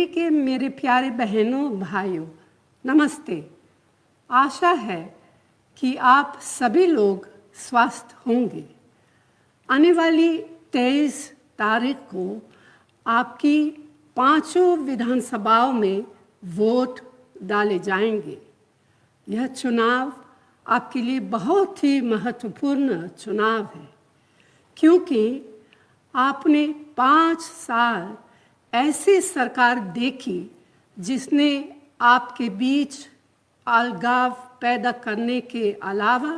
के मेरे प्यारे बहनों भाइयों, नमस्ते। आशा है कि आप सभी लोग स्वस्थ होंगे। आने वाली 23 तारीख को आपकी 5 विधानसभाओं में वोट डाले जाएंगे। यह चुनाव आपके लिए बहुत ही महत्वपूर्ण चुनाव है, क्योंकि आपने 5 साल ऐसी सरकार देखी जिसने आपके बीच अलगाव पैदा करने के अलावा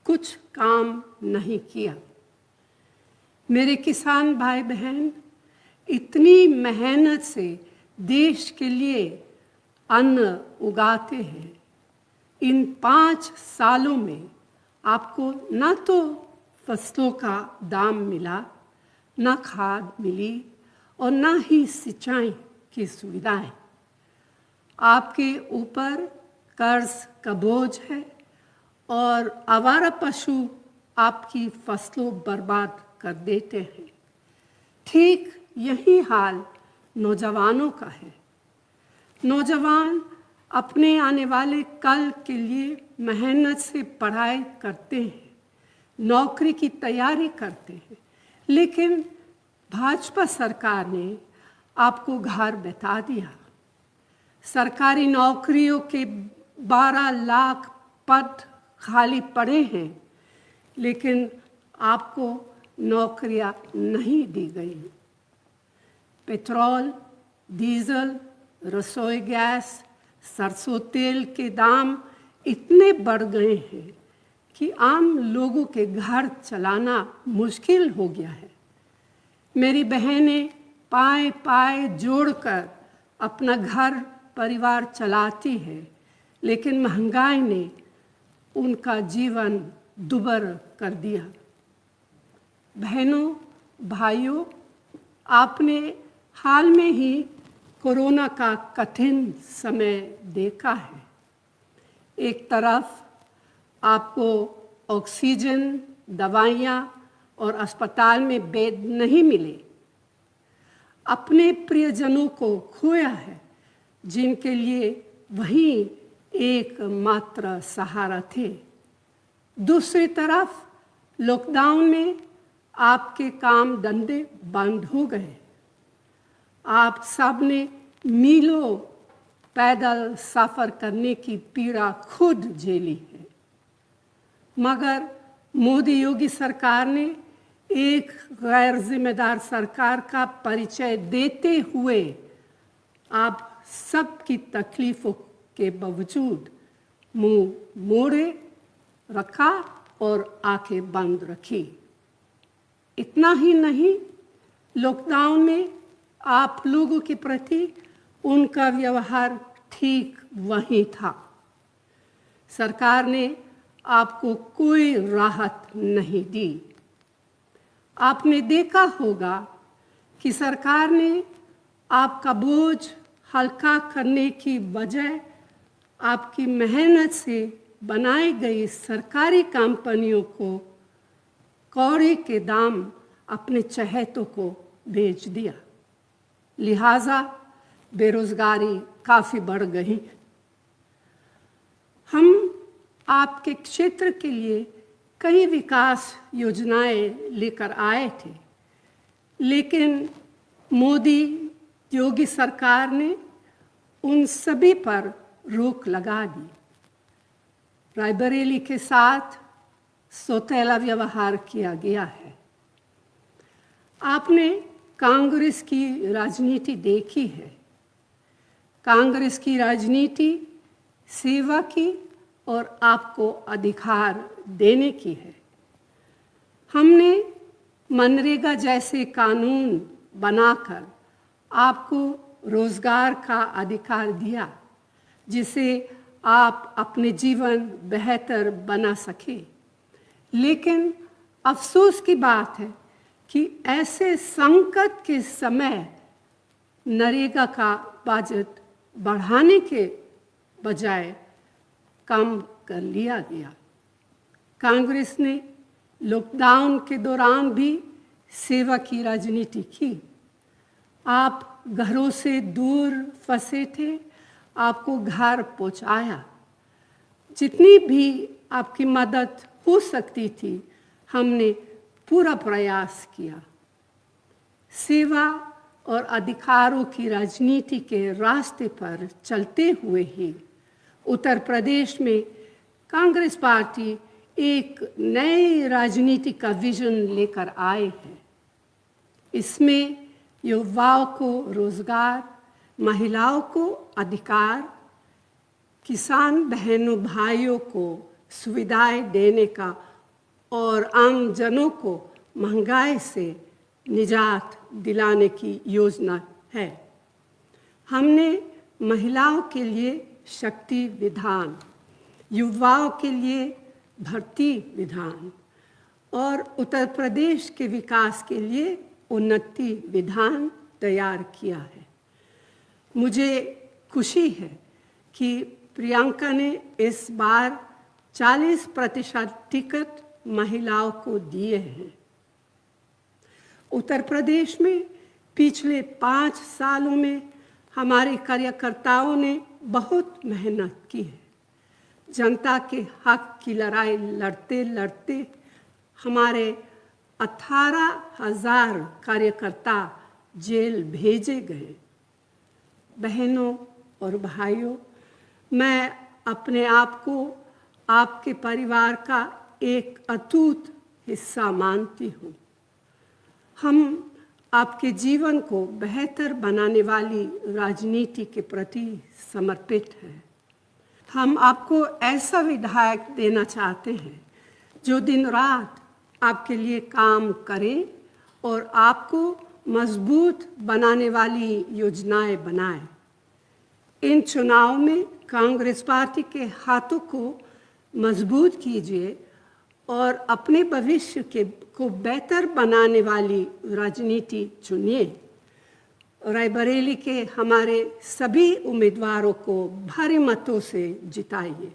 कुछ काम नहीं किया। मेरे किसान भाई बहन इतनी मेहनत से देश के लिए अन्न उगाते हैं। इन 5 सालों में आपको न तो फसलों का दाम मिला, न खाद मिली और न ही सिंचाई की सुविधाएं। आपके ऊपर कर्ज का बोझ है और आवारा पशु आपकी फसलों बर्बाद कर देते हैं। ठीक यही हाल नौजवानों का है। नौजवान अपने आने वाले कल के लिए मेहनत से पढ़ाई करते हैं, नौकरी की तैयारी करते हैं, लेकिन भाजपा सरकार ने आपको घर बैठा दिया। सरकारी नौकरियों के 12 लाख पद खाली पड़े हैं, लेकिन आपको नौकरियां नहीं दी गई। पेट्रोल, डीजल, रसोई गैस, सरसों तेल के दाम इतने बढ़ गए हैं कि आम लोगों के घर चलाना मुश्किल हो गया है। मेरी बहनें पाए पाए जोड़कर अपना घर परिवार चलाती है, लेकिन महंगाई ने उनका जीवन दुभर कर दिया। बहनों भाइयों, आपने हाल में ही कोरोना का कठिन समय देखा है। एक तरफ आपको ऑक्सीजन, दवाइयाँ और अस्पताल में बेड नहीं मिले। अपने प्रियजनों को खोया है, जिनके लिए वही एकमात्र सहारा थे। दूसरी तरफ लॉकडाउन में आपके काम धंधे बंद हो गए। आप सब ने मीलों पैदल सफ़र करने की पीड़ा खुद झेली है, मगर मोदी योगी सरकार ने एक गैर जिम्मेदार सरकार का परिचय देते हुए आप सबकी तकलीफ़ों के बावजूद मुंह मोड़े रखा और आंखें बंद रखी। इतना ही नहीं, लॉकडाउन में आप लोगों के प्रति उनका व्यवहार ठीक वही था। सरकार ने आपको कोई राहत नहीं दी। आपने देखा होगा कि सरकार ने आपका बोझ हल्का करने की बजाय आपकी मेहनत से बनाई गई सरकारी कंपनियों को कौड़े के दाम अपने चहेतों को बेच दिया। लिहाजा बेरोजगारी काफ़ी बढ़ गई। हम आपके क्षेत्र के लिए कई विकास योजनाएं लेकर आए थे, लेकिन मोदी योगी सरकार ने उन सभी पर रोक लगा दी। रायबरेली के साथ सौतेला व्यवहार किया गया है। आपने कांग्रेस की राजनीति देखी है। कांग्रेस की राजनीति सेवा की और आपको अधिकार देने की है। हमने मनरेगा जैसे कानून बनाकर आपको रोजगार का अधिकार दिया, जिसे आप अपने जीवन बेहतर बना सके। लेकिन अफसोस की बात है कि ऐसे संकट के समय नरेगा का बजट बढ़ाने के बजाय कम कर लिया गया। कांग्रेस ने लॉकडाउन के दौरान भी सेवा की राजनीति की। आप घरों से दूर फंसे थे, आपको घर पहुंचाया। जितनी भी आपकी मदद हो सकती थी, हमने पूरा प्रयास किया। सेवा और अधिकारों की राजनीति के रास्ते पर चलते हुए ही उत्तर प्रदेश में कांग्रेस पार्टी एक नए राजनीति का विजन लेकर आए हैं। इसमें युवाओं को रोजगार, महिलाओं को अधिकार, किसान बहनों भाइयों को सुविधाएं देने का और आम जनों को महंगाई से निजात दिलाने की योजना है। हमने महिलाओं के लिए शक्ति विधान, युवाओं के लिए भर्ती विधान और उत्तर प्रदेश के विकास के लिए उन्नति विधान तैयार किया है। मुझे खुशी है कि प्रियंका ने इस बार 40% टिकट महिलाओं को दिए हैं। उत्तर प्रदेश में पिछले 5 सालों में हमारे कार्यकर्ताओं ने बहुत मेहनत की है। जनता के हक की लड़ाई लड़ते लड़ते हमारे 18,000 कार्यकर्ता जेल भेजे गए। बहनों और भाइयों, मैं अपने आप को आपके परिवार का एक अटूट हिस्सा मानती हूँ। हम आपके जीवन को बेहतर बनाने वाली राजनीति के प्रति समर्पित हैं। हम आपको ऐसा विधायक देना चाहते हैं जो दिन रात आपके लिए काम करे और आपको मजबूत बनाने वाली योजनाएं बनाए। इन चुनाव में कांग्रेस पार्टी के हाथों को मजबूत कीजिए और अपने भविष्य को बेहतर बनाने वाली राजनीति चुनिए। रायबरेली के हमारे सभी उम्मीदवारों को भारी मतों से जिताइए।